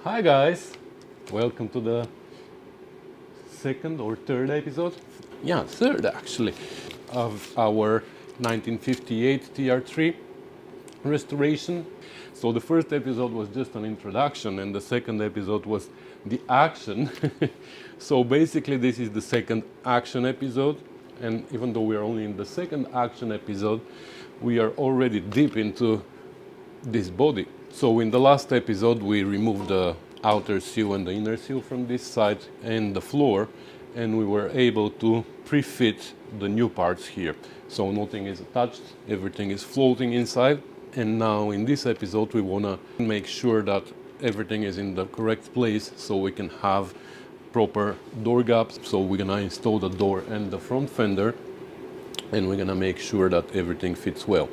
Hi guys, welcome to the second or third episode, third actually, of our 1958 TR3 restoration. So the first episode was just an introduction and the second episode was the action. So basically this is the second action episode, and even though we are only in the second action episode, we are already deep into this body. So in the last episode we removed the outer sill and the inner sill from this side and the floor, and we were able to pre-fit the new parts here. So nothing is attached, everything is floating inside. And now in this episode we want to make sure that everything is in the correct place so we can have proper door gaps. So we're gonna install the door and the front fender, and we're gonna make sure that everything fits well.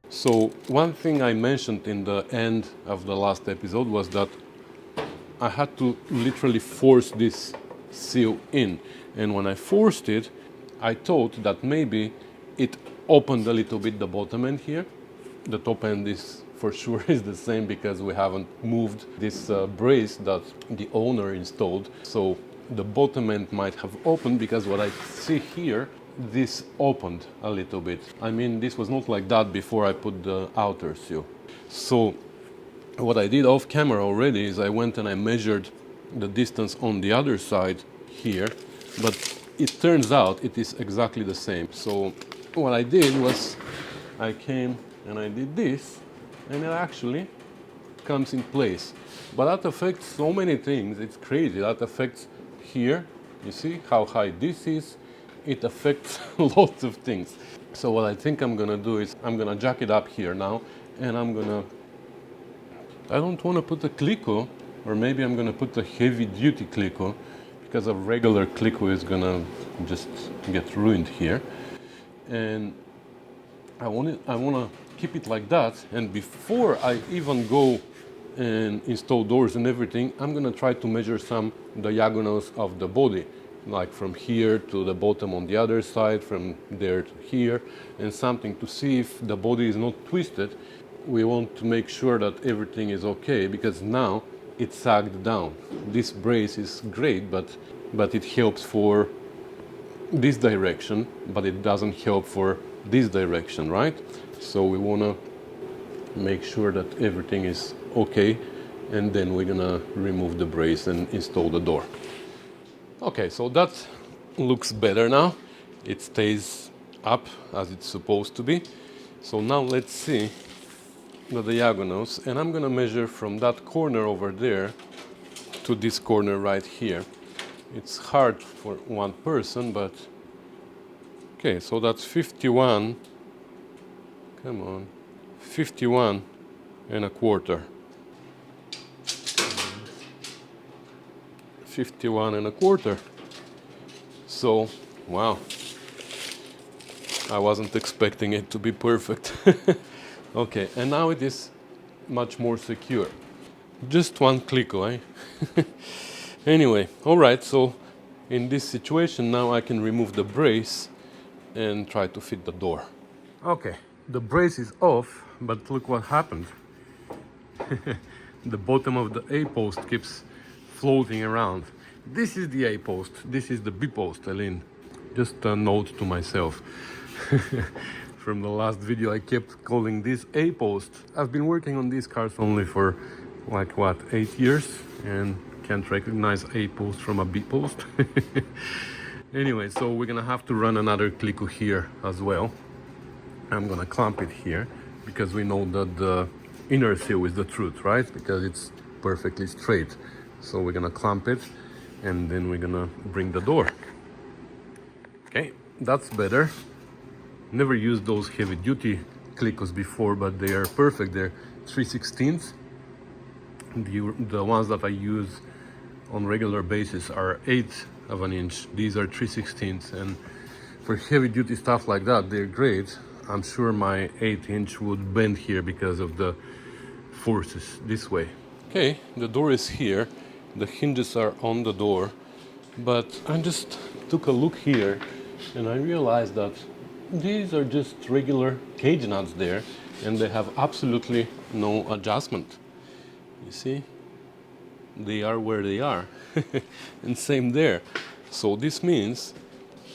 So one thing I mentioned in the end of the last episode was that I had to literally force this sill in, and when I forced it, I thought that maybe it opened a little bit the bottom end here. The top end is for sure is the same because we haven't moved this brace that the owner installed. So the bottom end might have opened because what I see here, this opened a little bit. I mean, this was not like that before I put the outer sill. So what I did off camera already is I went and I measured the distance on the other side here, but it turns out it is exactly the same. So what I did was I came and I did this, and it actually comes in place. But that affects so many things, it's crazy. That affects here, you see how high this is. It affects lots of things. So what I think I'm gonna do is I'm gonna jack it up here now, and I don't want to put a Clico, or maybe I'm gonna put a heavy duty Clico, because a regular Clico is gonna just get ruined here. And I want to keep it like that, and before I even go and install doors and everything, I'm gonna try to measure some diagonals of the body, like from here to the bottom on the other side, from there to here, and something to see if the body is not twisted. We want to make sure that everything is okay, because now it's sagged down. This brace is great, but it helps for this direction, but it doesn't help for this direction, right? So we want to make sure that everything is okay, and then we're gonna remove the brace and install the door. Okay, so that looks better now. It stays up as it's supposed to be. So now let's see the diagonals, and I'm gonna measure from that corner over there to this corner right here. It's hard for one person, but okay, so that's 51. Come on, 51 and a quarter. 51 and a quarter. So, wow. I wasn't expecting it to be perfect. Okay, and now it is much more secure. Just one Clico, eh? Anyway, alright, so in this situation now I can remove the brace and try to fit the door. Okay, the brace is off, but look what happened. The bottom of the A-post keeps floating around. This is the A-post, this is the B-post, Elin. Just a note to myself. From the last video I kept calling this A-post. I've been working on these cars only for like what, 8 years, and can't recognize A-post from a B-post. Anyway, so we're gonna have to run another Clico here as well. I'm gonna clamp it here because we know that the inner sill is the truth, right? Because it's perfectly straight. So we're gonna clamp it, and then we're gonna bring the door. Okay, that's better. Never used those heavy duty Clicos before, but they are perfect. They're 3/16. The ones that I use on regular basis are 1/8 of an inch. These are 3/16, and for heavy duty stuff like that, they're great. I'm sure my 8-inch would bend here because of the forces this way. Okay, the door is here. The hinges are on the door, But I just took a look here and I realized that these are just regular cage nuts there and they have absolutely no adjustment. You see? They are where they are. And same there. So this means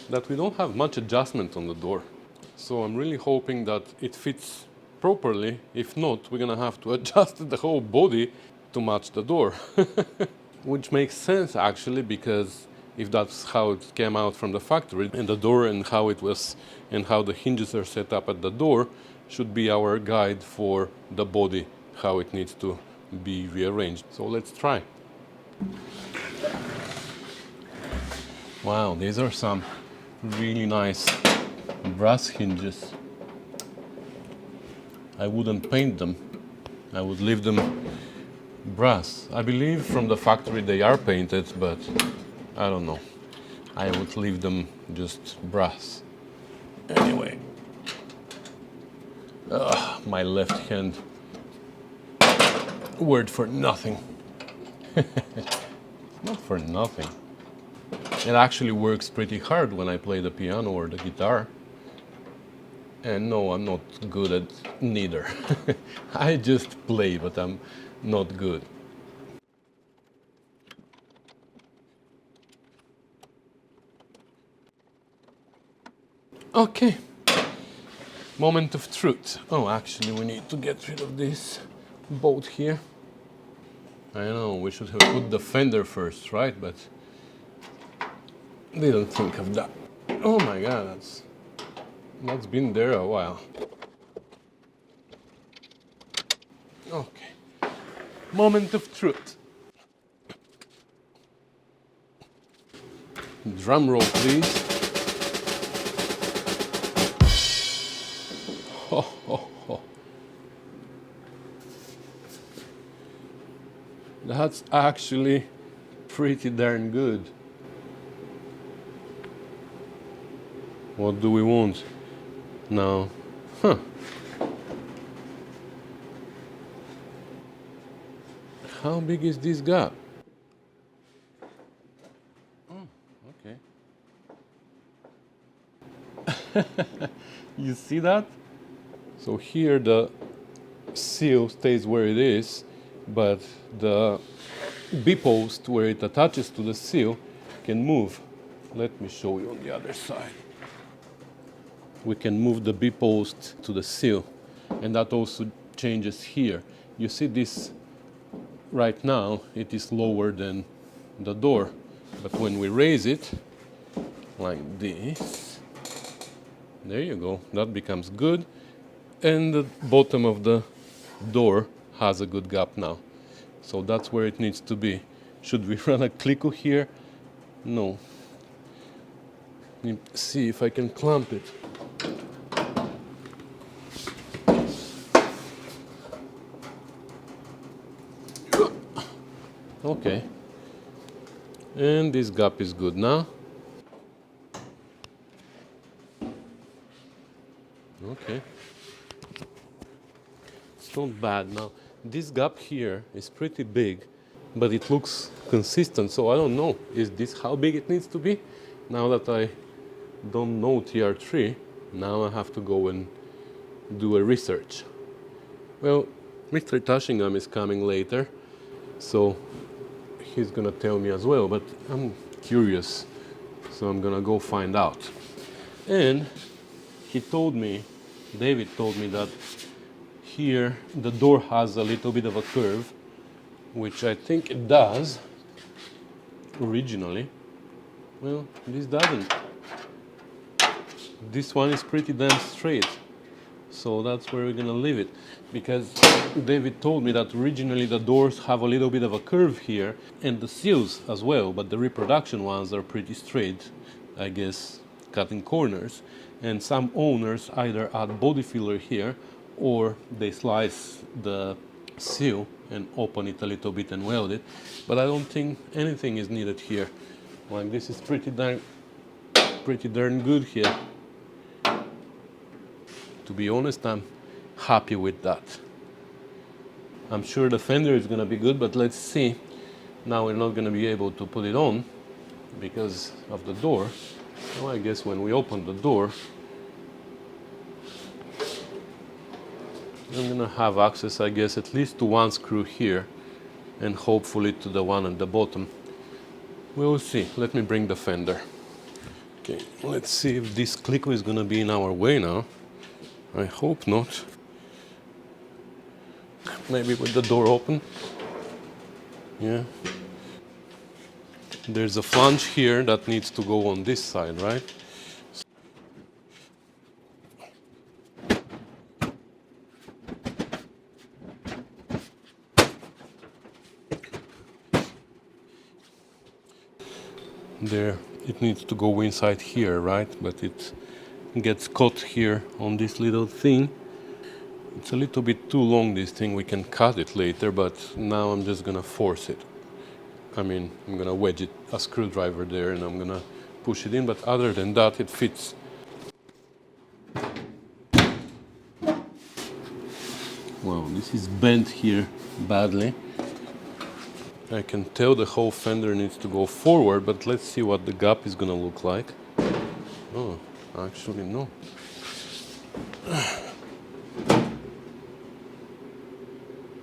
that we don't have much adjustment on the door. So I'm really hoping that it fits properly. If not, we're gonna have to adjust the whole body to match the door. Which makes sense actually, because if that's how it came out from the factory, and the door and how it was and how the hinges are set up at the door should be our guide for the body, how it needs to be rearranged. So let's try. Wow, these are some really nice brass hinges. I wouldn't paint them. I would leave them brass. I believe from the factory they are painted, but I don't know. I would leave them just brass. Anyway. My left hand worked for nothing. Not for nothing. It actually works pretty hard when I play the piano or the guitar. And no, I'm not good at neither. I just play, but I'm not good. Okay. Moment of truth. Oh, actually, we need to get rid of this bolt here. I know, we should have put the fender first, right? But didn't think of that. Oh my god, that's been there a while. Okay. Moment of truth. Drum roll, please. Ho, ho, ho. That's actually pretty darn good. What do we want now? Huh. How big is this gap? Oh, okay. You see that? So here the sill stays where it is, but the B-post where it attaches to the sill can move. Let me show you on the other side. We can move the B-post to the sill, and that also changes here. You see this right now, it is lower than the door, but when we raise it like this, there you go, that becomes good, and the bottom of the door has a good gap now. So that's where it needs to be. Should we run a clico here? No. Let me see if I can clamp it. Okay. And this gap is good now. Okay. It's not bad now. This gap here is pretty big, but it looks consistent, so I don't know. Is this how big it needs to be? Now that I don't know TR3, now I have to go and do a research. Well, Mr. Tashingham is coming later, so he's gonna tell me as well, but I'm curious, so I'm gonna go find out. And he told me, David told me that here the door has a little bit of a curve, which I think it does originally. Well, this doesn't. This one is pretty damn straight, so that's where we're gonna leave it, because David told me that originally the doors have a little bit of a curve here, and the sills as well, but the reproduction ones are pretty straight, I guess, cutting corners. And some owners either add body filler here, or they slice the sill and open it a little bit and weld it. But I don't think anything is needed here. Like, this is pretty darn good here. To be honest, I'm happy with that. I'm sure the fender is gonna be good, but let's see. Now we're not gonna be able to put it on, because of the door. So I guess when we open the door, I'm gonna have access, I guess, at least to one screw here and hopefully to the one at the bottom. We'll see. Let me bring the fender. Okay, let's see if this clicker is gonna be in our way now. I hope not. Maybe with the door open. Yeah. There's a flange here that needs to go on this side, right? There, it needs to go inside here, right? But it gets caught here on this little thing. It's a little bit too long, this thing. We can cut it later, but now I'm just gonna force it. I mean, I'm gonna wedge it, a screwdriver there, and I'm gonna push it in, but other than that, it fits. Wow, this is bent here badly. I can tell the whole fender needs to go forward, but let's see what the gap is gonna look like. Oh, actually no.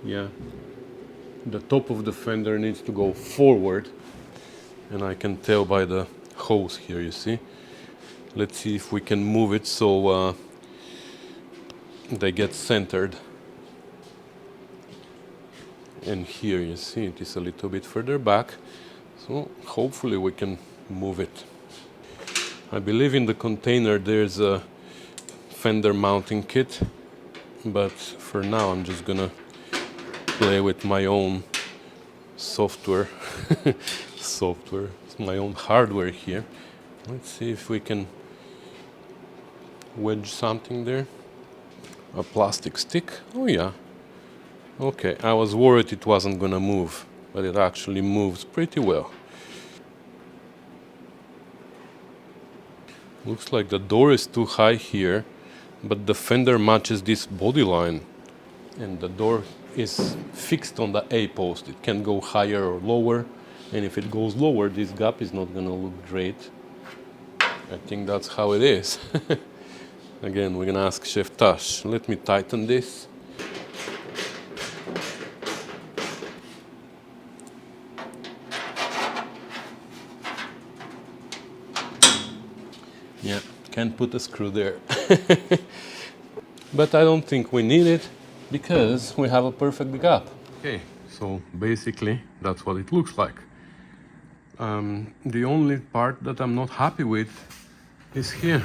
Yeah, the top of the fender needs to go forward, and I can tell by the hose here, you see. Let's see if we can move it so they get centered. And here you see it is a little bit further back, so hopefully we can move it. I believe in the container there's a fender mounting kit, but for now I'm just gonna play with my own software. It's my own hardware here. Let's see if we can wedge something there. A plastic stick. Oh yeah. Okay, I was worried it wasn't gonna move, but it actually moves pretty well. Looks like the door is too high here, but the fender matches this body line, and the door is fixed on the A post. It can go higher or lower, and if it goes lower, this gap is not gonna look great. I think that's how it is. Again, we're gonna ask Chef Tash. Let me tighten this. Yeah, can't put a screw there. But I don't think we need it because we have a perfect gap. Okay, so basically that's what it looks like. The only part that I'm not happy with is here.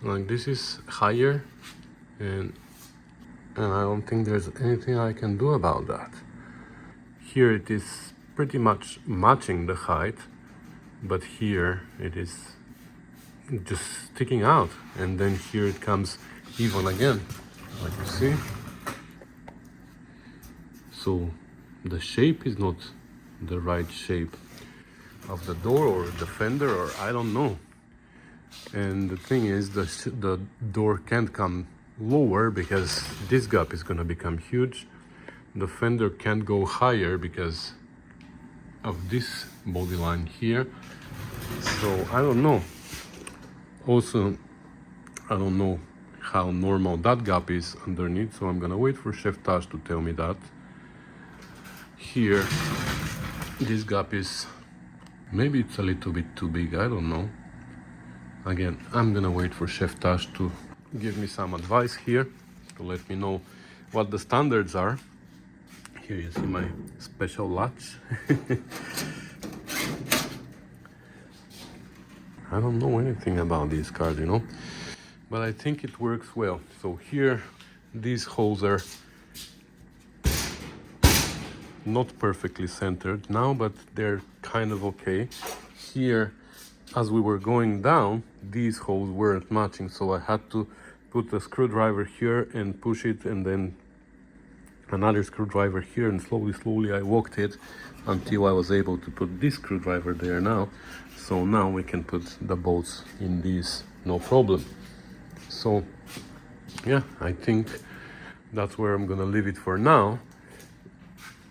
Like, this is higher, and I don't think there's anything I can do about that. Here it is pretty much matching the height, but here it is just sticking out, and then here it comes even again, like you see. So the shape is not the right shape of the door or the fender, or I don't know. And the thing is, the door can't come lower because this gap is gonna become huge. The fender can't go higher because of this body line here. So I don't know. Also, I don't know how normal that gap is underneath, so I'm gonna wait for Chef Tash to tell me that. Here, this gap is, maybe it's a little bit too big, I don't know. Again, I'm gonna wait for Chef Tash to give me some advice here, to let me know what the standards are. Here you see my special latch. I don't know anything about these cars, you know, but I think it works well. So here, these holes are not perfectly centered now, but they're kind of okay. Here, as we were going down, these holes weren't matching, so I had to put a screwdriver here and push it, and then another screwdriver here, and slowly I walked it until I was able to put this screwdriver there now. So now we can put the bolts in these, no problem. So yeah, I think that's where I'm gonna leave it for now,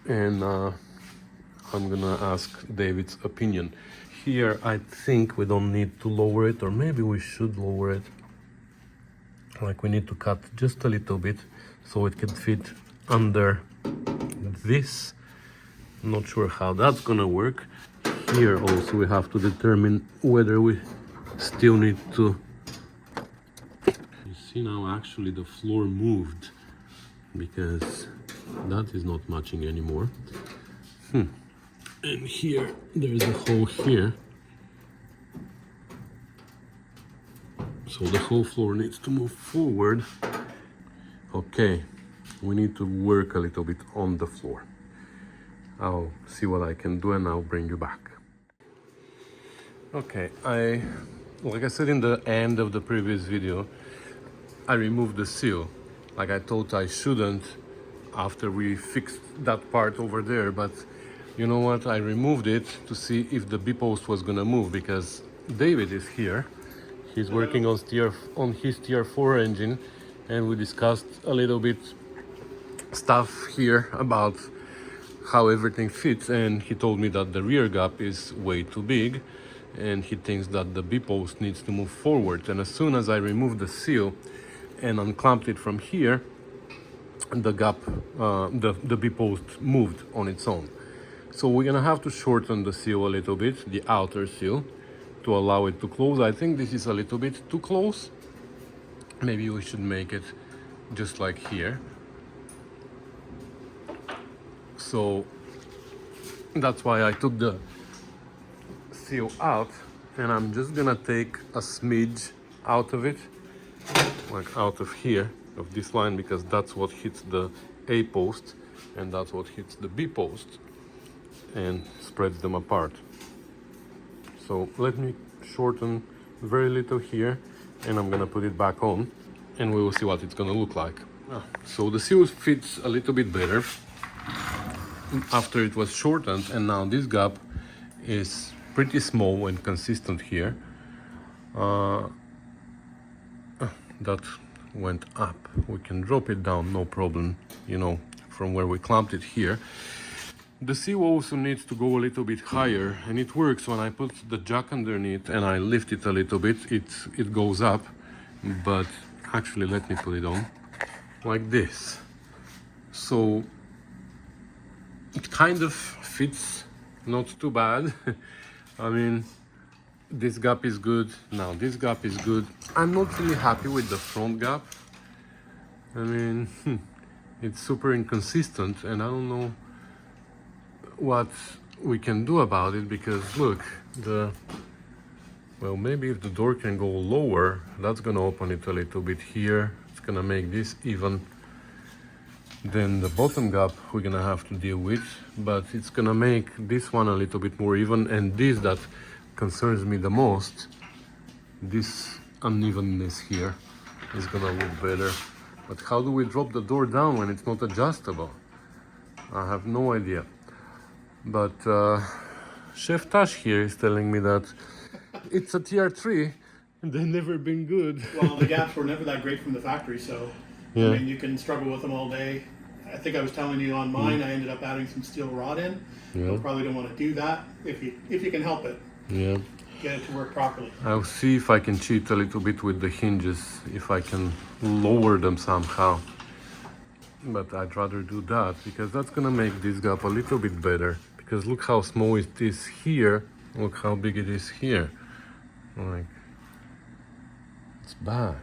and I'm gonna ask David's opinion. here, I think we don't need to lower it, or maybe we should lower it. Like we need to cut just a little bit so it can fit under this. Not sure how that's gonna work. Here also we have to determine whether we still need to. You see now actually the floor moved because that is not matching anymore. And here there's a hole here. So the whole floor needs to move forward. Okay, we need to work a little bit on the floor. I'll see what I can do and I'll bring you back. Okay, like I said in the end of the previous video, I removed the sill. Like I thought I shouldn't after we fixed that part over there, but you know what? I removed it to see if the B-post was gonna move because David is here. He's working on his TR4 engine, and we discussed a little bit stuff here about how everything fits, and he told me that the rear gap is way too big and he thinks that the B-post needs to move forward. And as soon as I removed the sill and unclamped it from here, the gap, the B-post moved on its own. So we're gonna have to shorten the sill a little bit, the outer sill, to allow it to close. I think this is a little bit too close. Maybe we should make it just like here. So that's why I took the sill out, and I'm just gonna take a smidge out of it, like out of here, of this line, because that's what hits the A post and that's what hits the B post and spreads them apart. So let me shorten very little here, and I'm gonna put it back on and we will see what it's gonna look like. So the sill fits a little bit better after it was shortened, and now this gap is pretty small and consistent here. That went up. We can drop it down, no problem, you know, from where we clamped it here. The sill also needs to go a little bit higher, and it works when I put the jack underneath and I lift it a little bit, it goes up. But actually, let me put it on like this. So it kind of fits, not too bad. I mean, this gap is good. Now this gap is good. I'm not really happy with the front gap. I mean, it's super inconsistent, and I don't know what we can do about it, because look, well, maybe if the door can go lower, that's gonna open it a little bit here. It's gonna make this even. Then the bottom gap we're gonna have to deal with, but it's gonna make this one a little bit more even, and this that concerns me the most, this unevenness here, is gonna look better. But how do we drop the door down when it's not adjustable? I have no idea. But Chef Tash here is telling me that it's a TR3 and they've never been good. Well, the gaps were never that great from the factory, so yeah. I mean, you can struggle with them all day. I think I was telling you on mine, I ended up adding some steel rod in. Yeah. You probably don't want to do that if you can help it. Yeah. Get it to work properly. I'll see if I can cheat a little bit with the hinges, if I can lower them somehow. But I'd rather do that, because that's gonna make this gap a little bit better. Because look how small it is here, look how big it is here. Like, it's bad.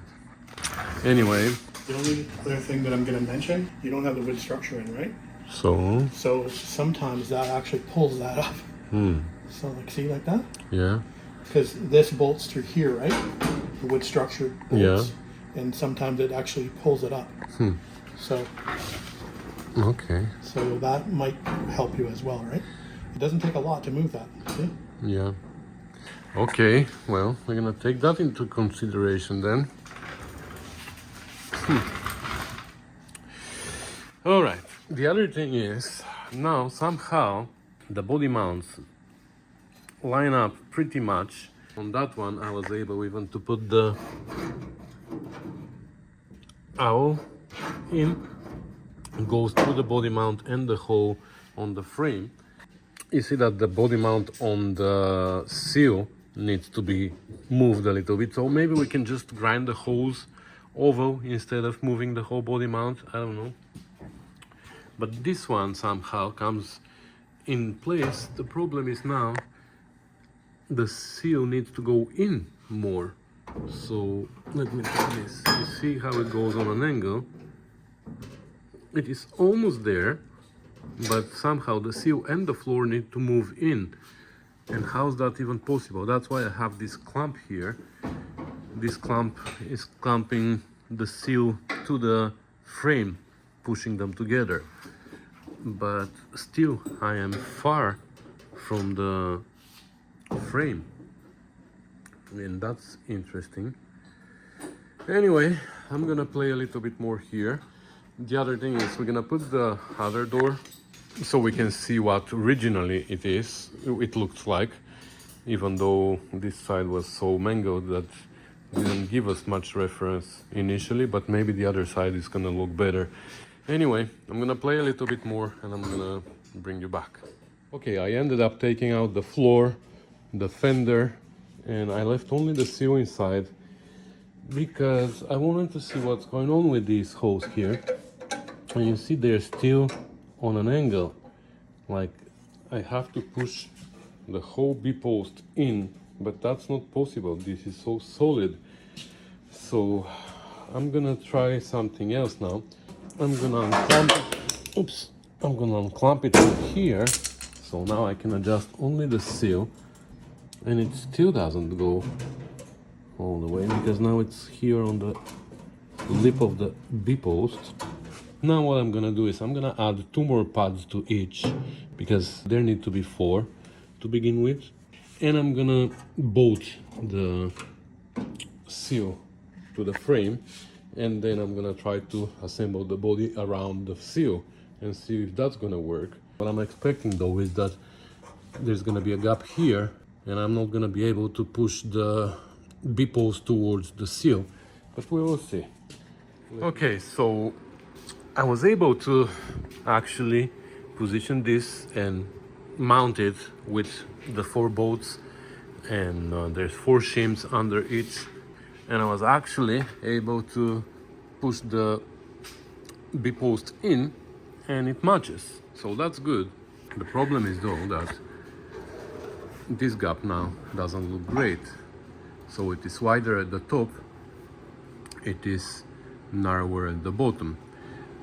Anyway. The only other thing that I'm gonna mention, you don't have the wood structure in, right? So? So sometimes that actually pulls that up. So like, see like that? Yeah. Because this bolts through here, right? The wood structure bolts. Yeah. And sometimes it actually pulls it up. So. Okay. So that might help you as well, right? It doesn't take a lot to move that, see? Yeah. Okay, well, we're gonna take that into consideration then. All right, the other thing is, now somehow the body mounts line up pretty much. On that one, I was able even to put the owl in. Goes through the body mount and the hole on the frame. you see that the body mount on the sill needs to be moved a little bit. So maybe we can just grind the holes oval instead of moving the whole body mount. I don't know. But this one somehow comes in place. The problem is now the sill needs to go in more. So let me try this. You see how it goes on an angle? It is almost there, but somehow the sill and the floor need to move in. And how's that even possible? That's why I have this clamp here. This clamp is clamping the sill to the frame, pushing them together. But still, I am far from the frame. And that's interesting. Anyway, I'm gonna play a little bit more here. The other thing is we're gonna put the other door so we can see what originally it looks like, even though this side was so mangled that didn't give us much reference initially, but maybe the other side is gonna look better. Anyway, I'm gonna play a little bit more and I'm gonna bring you back. Okay, I ended up taking out the floor, the fender, and I left only the sill inside because I wanted to see what's going on with these holes here. And you see they're still on an angle. Like I have to push the whole B-post in, but that's not possible. This is so solid. So I'm gonna try something else now. I'm gonna unclamp it. Oops. I'm gonna unclamp it from here. So now I can adjust only the sill, and it still doesn't go all the way because now it's here on the lip of the B-post. Now what I'm gonna do is I'm gonna add 2 more pads to each because there need to be 4 to begin with. And I'm gonna bolt the sill to the frame, and then I'm gonna try to assemble the body around the sill and see if that's gonna work. What I'm expecting though is that there's gonna be a gap here and I'm not gonna be able to push the B-post towards the sill, but we will see. Okay, so I was able to actually position this and mount it with the 4 bolts, and there's 4 shims under each, and I was actually able to push the B-post in and it matches, so that's good. The problem is though that this gap now doesn't look great. So it is wider at the top, it is narrower at the bottom.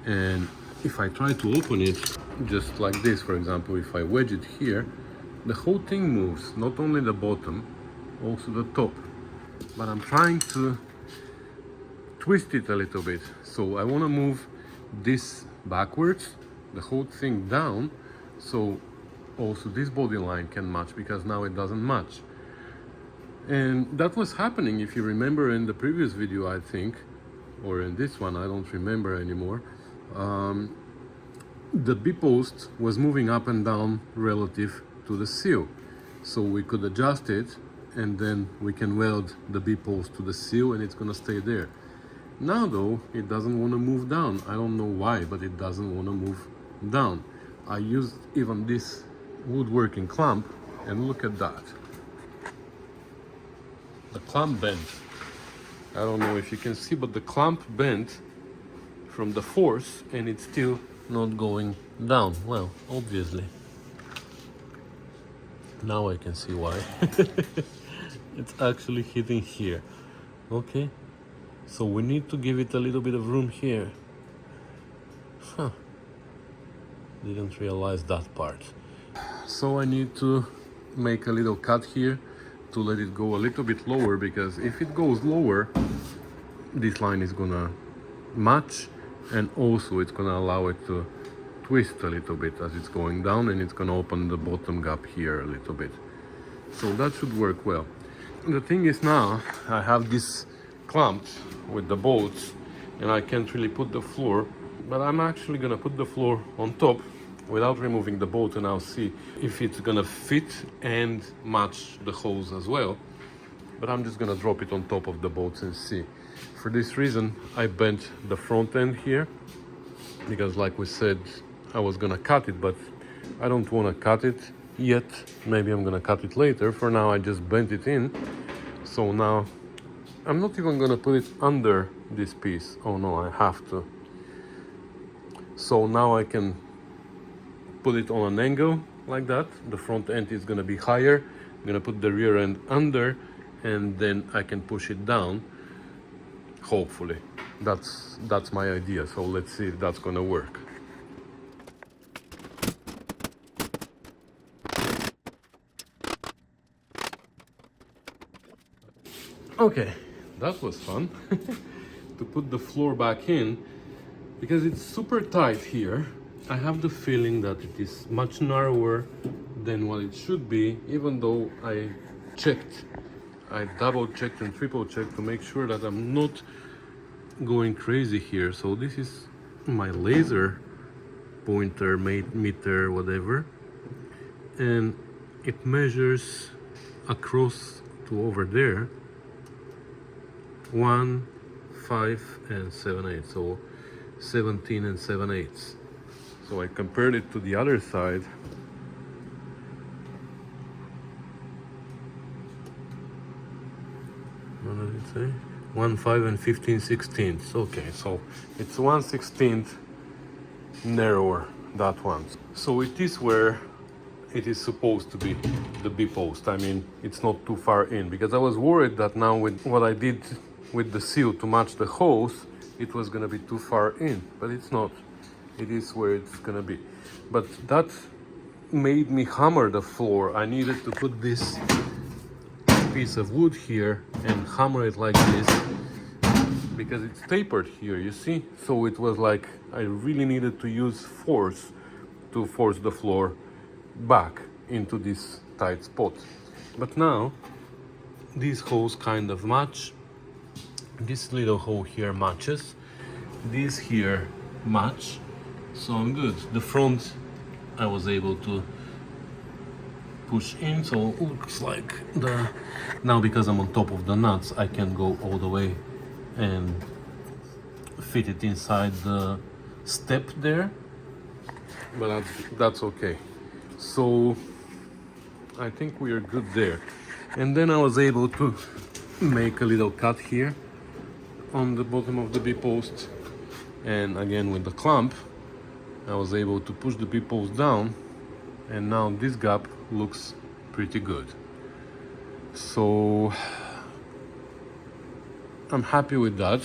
And if I try to open it just like this, for example, if I wedge it here, the whole thing moves, not only the bottom, also the top. But I'm trying to twist it a little bit. So I want to move this backwards, the whole thing down, so also this body line can match, because now it doesn't match. And that was happening, if you remember, in the previous video, I think, or in this one, I don't remember anymore. The B-post was moving up and down relative to the sill, so we could adjust it and then we can weld the B-post to the sill and it's gonna stay there. Now though, it doesn't want to move down. I don't know why, but it doesn't want to move down. I used even this woodworking clamp, and look at that. The clamp bent. I don't know if you can see, but the clamp bent from the force and it's still not going down. Well, obviously. Now I can see why. It's actually hitting here. Okay. So we need to give it a little bit of room here. Huh. Didn't realize that part. So I need to make a little cut here to let it go a little bit lower, because if it goes lower, this line is gonna match, and also it's gonna allow it to twist a little bit as it's going down, and it's gonna open the bottom gap here a little bit. So that should work well. The thing is, now I have this clamped with the bolts and I can't really put the floor, but I'm actually gonna put the floor on top without removing the bolt, and I'll see if it's gonna fit and match the holes as well. But I'm just gonna drop it on top of the bolts and see. For this reason, I bent the front end here, because like we said, I was gonna cut it, but I don't wanna cut it yet. Maybe I'm gonna cut it later. For now I just bent it in. So now I'm not even gonna put it under this piece. Oh no, I have to. So now I can put it on an angle like that. The front end is gonna be higher. I'm gonna put the rear end under, and then I can push it down. Hopefully, that's my idea. So let's see if that's gonna work. Okay, that was fun. To put the floor back in, because it's super tight here. I have the feeling that it is much narrower than what it should be, even though I double checked and triple checked to make sure that I'm not going crazy here. So this is my laser pointer, meter, whatever, and it measures across to over there 1, 5 and 7/8, so 17 and 7/8. So I compared it to the other side. What did it say? 1, 5 and 15/16. Okay, so it's 1/16 narrower, that one. So it is where it is supposed to be, the B post. I mean, it's not too far in, because I was worried that now with what I did with the seal to match the hose, it was gonna be too far in, but it's not. It is where it's gonna be. But that made me hammer the floor. I needed to put this piece of wood here and hammer it like this, because it's tapered here, you see? So it was like I really needed to use force to force the floor back into this tight spot. But now these holes kind of match. This little hole here matches. These here match. So I'm good. The front I was able to push in, so it looks like now, because I'm on top of the nuts, I can go all the way and fit it inside the step there, but that's okay. So I think we are good there. And then I was able to make a little cut here on the bottom of the B-post, and again with the clamp I was able to push the B-post down, and now this gap looks pretty good. So I'm happy with that.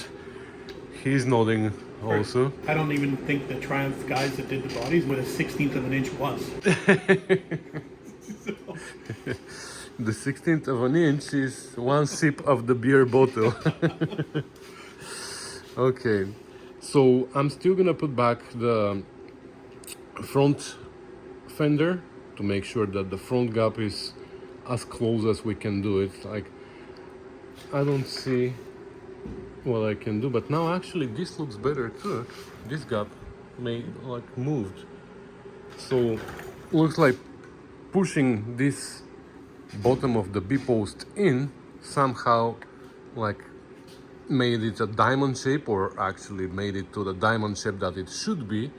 He's nodding also. I don't even think the Triumph guys that did the bodies what a 1/16 of an inch was. The 1/16 of an inch is one sip of the beer bottle. Okay, so I'm still gonna put back the front fender to make sure that the front gap is as close as we can do it. Like, I don't see what I can do, but now actually this looks better too. This gap may like moved, so looks like pushing this bottom of the B-post in somehow like made it a diamond shape, or actually made it to the diamond shape that it should be,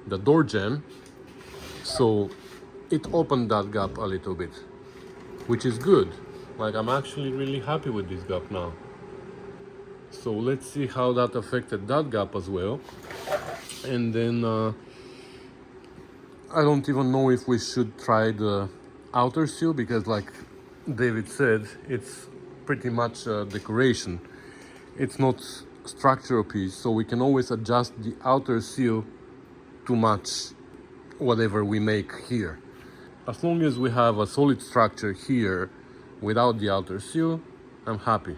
the door jamb. So it opened that gap a little bit, which is good. Like, I'm actually really happy with this gap now. So let's see how that affected that gap as well. And then I don't even know if we should try the outer seal, because like David said, it's pretty much a decoration. It's not structural piece, so we can always adjust the outer seal to match whatever we make here. As long as we have a solid structure here without the outer seal, I'm happy.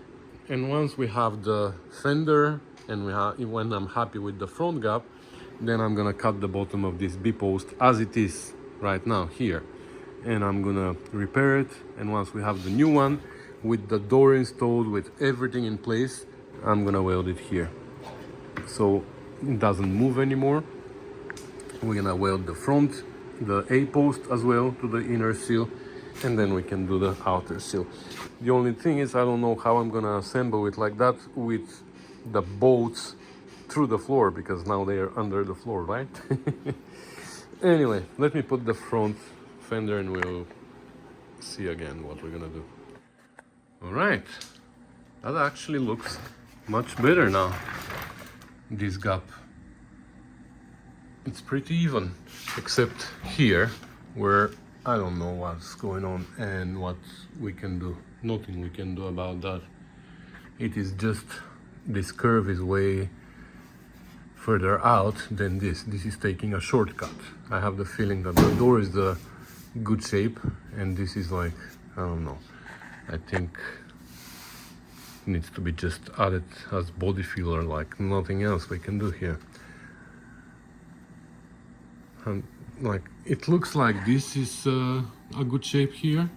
And once we have the fender and when I'm happy with the front gap, then I'm gonna cut the bottom of this B-post as it is right now here, and I'm gonna repair it. And once we have the new one with the door installed, with everything in place, I'm gonna weld it here so it doesn't move anymore. We're gonna weld the front, the A-post as well to the inner seal, and then we can do the outer seal. The only thing is, I don't know how I'm gonna assemble it like that with the bolts through the floor, because now they are under the floor, right? Anyway, let me put the front Fender and we'll see again what we're gonna do. All right, that actually looks much better now. This gap, it's pretty even, except here where I don't know what's going on and what we can do. Nothing we can do about that. It is just this curve is way further out than this. This is taking a shortcut. I have the feeling that the door is the good shape and this is like, I don't know. I think it needs to be just added as body filler, like nothing else we can do here. And like it looks like this is a good shape here,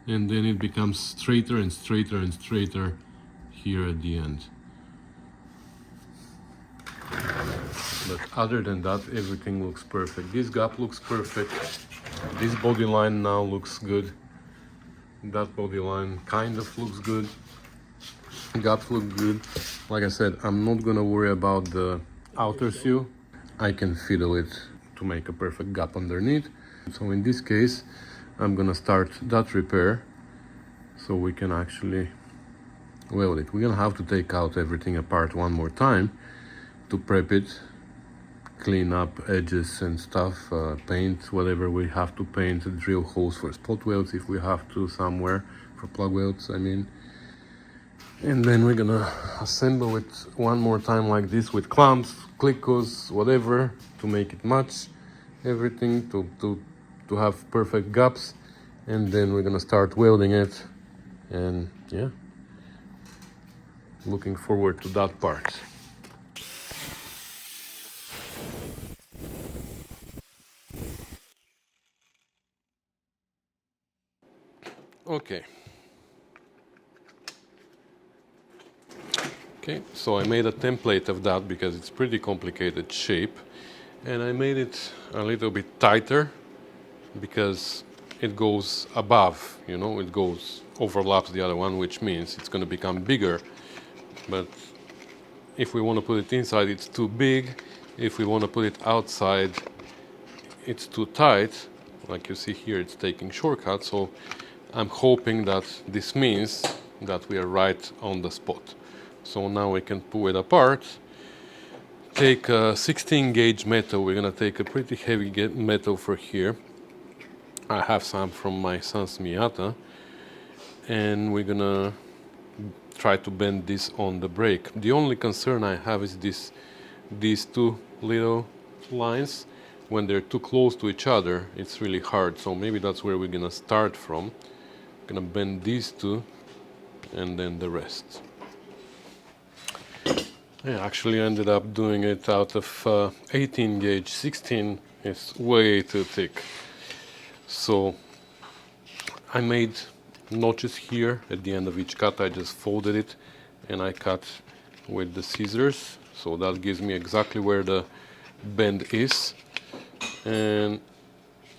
and then it becomes straighter and straighter and straighter here at the end. But other than that, everything looks perfect. This gap looks perfect. This body line now looks good. That body line kind of looks good. Gaps look good. Like I said, I'm not gonna worry about the outer seal. I can fiddle it to make a perfect gap underneath. So in this case, I'm gonna start that repair so we can actually weld it. We're gonna have to take out everything apart one more time to prep it, clean up edges and stuff, paint whatever we have to paint, drill holes for spot welds if we have to somewhere, for plug welds I mean. And then we're gonna assemble it one more time like this with clamps, clickos, whatever, to make it match everything, to have perfect gaps. And then we're gonna start welding it, and yeah, looking forward to that part. Okay, so I made a template of that because it's pretty complicated shape, and I made it a little bit tighter because it goes above, you know, it goes overlaps the other one, which means it's going to become bigger. But if we want to put it inside, it's too big. If we want to put it outside, it's too tight. Like you see here, it's taking shortcuts. So I'm hoping that this means that we are right on the spot. So now we can pull it apart. Take a 16 gauge metal. We're gonna take a pretty heavy metal for here. I have some from my son's Miata, and we're gonna try to bend this on the brake. The only concern I have is these two little lines. When they're too close to each other, it's really hard. So maybe that's where we're gonna start from. Gonna bend these two, and then the rest. I actually ended up doing it out of 18 gauge. 16 is way too thick. So I made notches here at the end of each cut. I just folded it and I cut with the scissors. So that gives me exactly where the bend is. And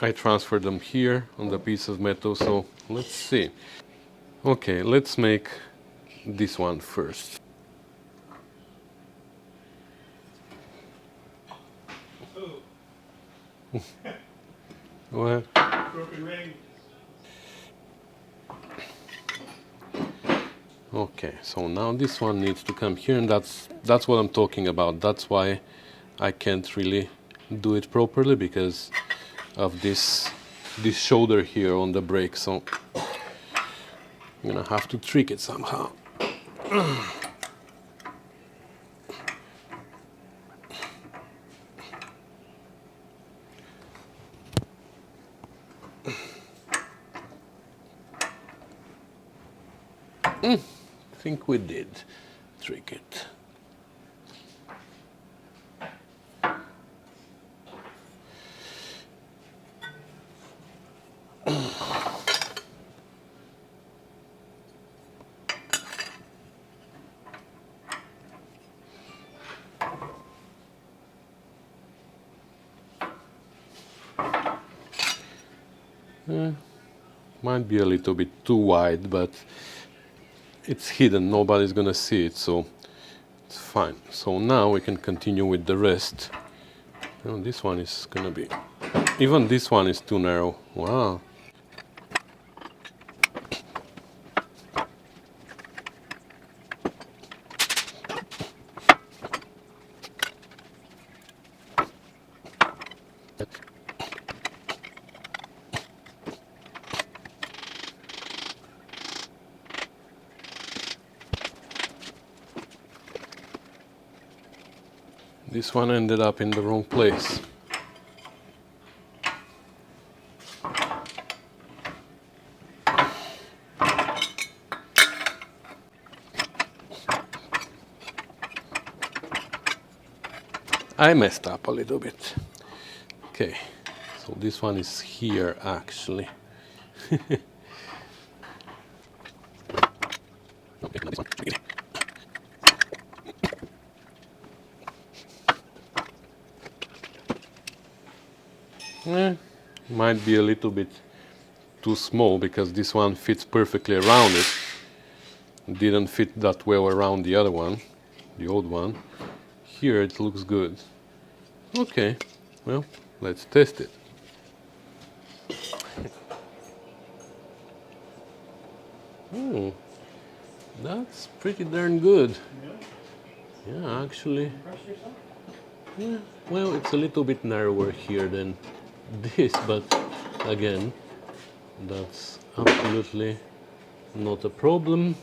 I transfer them here on the piece of metal. So let's see. Okay, let's make this one first. What? Broken ring. Okay, so now this one needs to come here, and that's what I'm talking about. That's why I can't really do it properly, because of this shoulder here on the brake. So I'm gonna have to trick it somehow. I think we did trick it. Might be a little bit too wide, but it's hidden, nobody's gonna see it, so it's fine. So now we can continue with the rest. This one is gonna be Even this one is too narrow. Wow. This one ended up in the wrong place. I messed up a little bit. Okay, so this one is here actually. Might be a little bit too small because this one fits perfectly around it. Didn't fit that well around the other one, the old one. Here it looks good. Okay, well, let's test it. Oh, that's pretty darn good. Yeah, actually. Yeah, well, it's a little bit narrower here than this, but again, that's absolutely not a problem.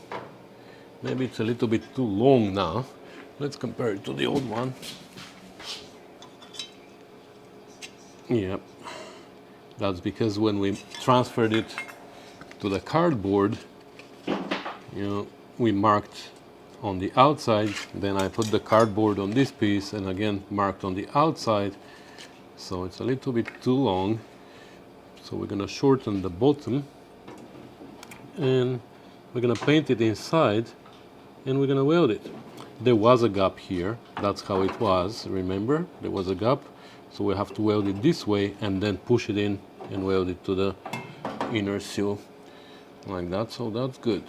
Maybe it's a little bit too long now. Let's compare it to the old one. Yeah, that's because when we transferred it to the cardboard, we marked on the outside, then I put the cardboard on this piece and again marked on the outside, so it's a little bit too long. So we're gonna shorten the bottom and we're gonna paint it inside and we're gonna weld it. There was a gap here, that's how it was, remember? There was a gap, so we have to weld it this way and then push it in and weld it to the inner sill like that, so that's good.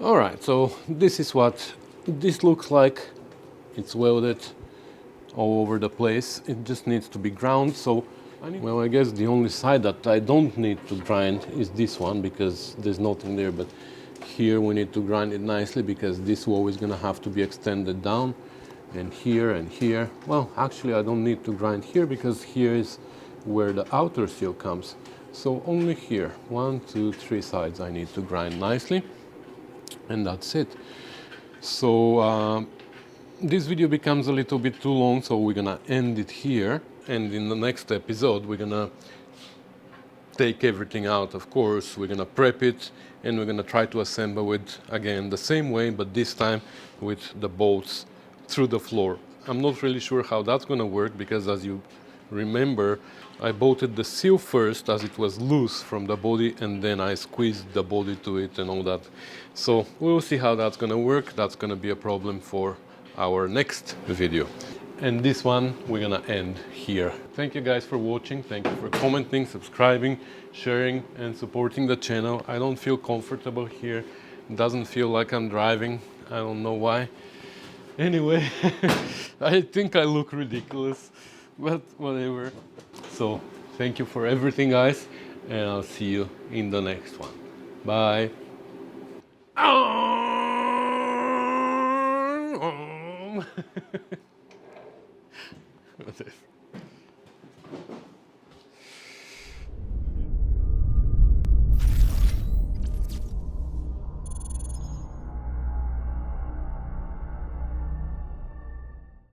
Alright, so this is what this looks like. It's welded all over the place. It just needs to be ground. So, well, I guess the only side that I don't need to grind is this one because there's nothing there. But here we need to grind it nicely because this wall is gonna have to be extended down. And here. Well, actually I don't need to grind here because here is where the outer sill comes. So only here, 1, 2, 3 sides I need to grind nicely. And that's it. So this video becomes a little bit too long, so we're gonna end it here, and in the next episode we're gonna take everything out. Of course, we're gonna prep it and we're gonna try to assemble it again the same way, but this time with the bolts through the floor. I'm not really sure how that's gonna work because, as you remember, I bolted the sill first as it was loose from the body, and then I squeezed the body to it and all that. So we'll see how that's gonna work. That's gonna be a problem for our next video. And this one we're gonna end here. Thank you guys for watching. Thank you for commenting, subscribing, sharing and supporting the channel. I don't feel comfortable here. It doesn't feel like I'm driving. I don't know why. Anyway, I think I look ridiculous, but whatever. So thank you for everything, guys, and I'll see you in the next one. Bye. Whatever.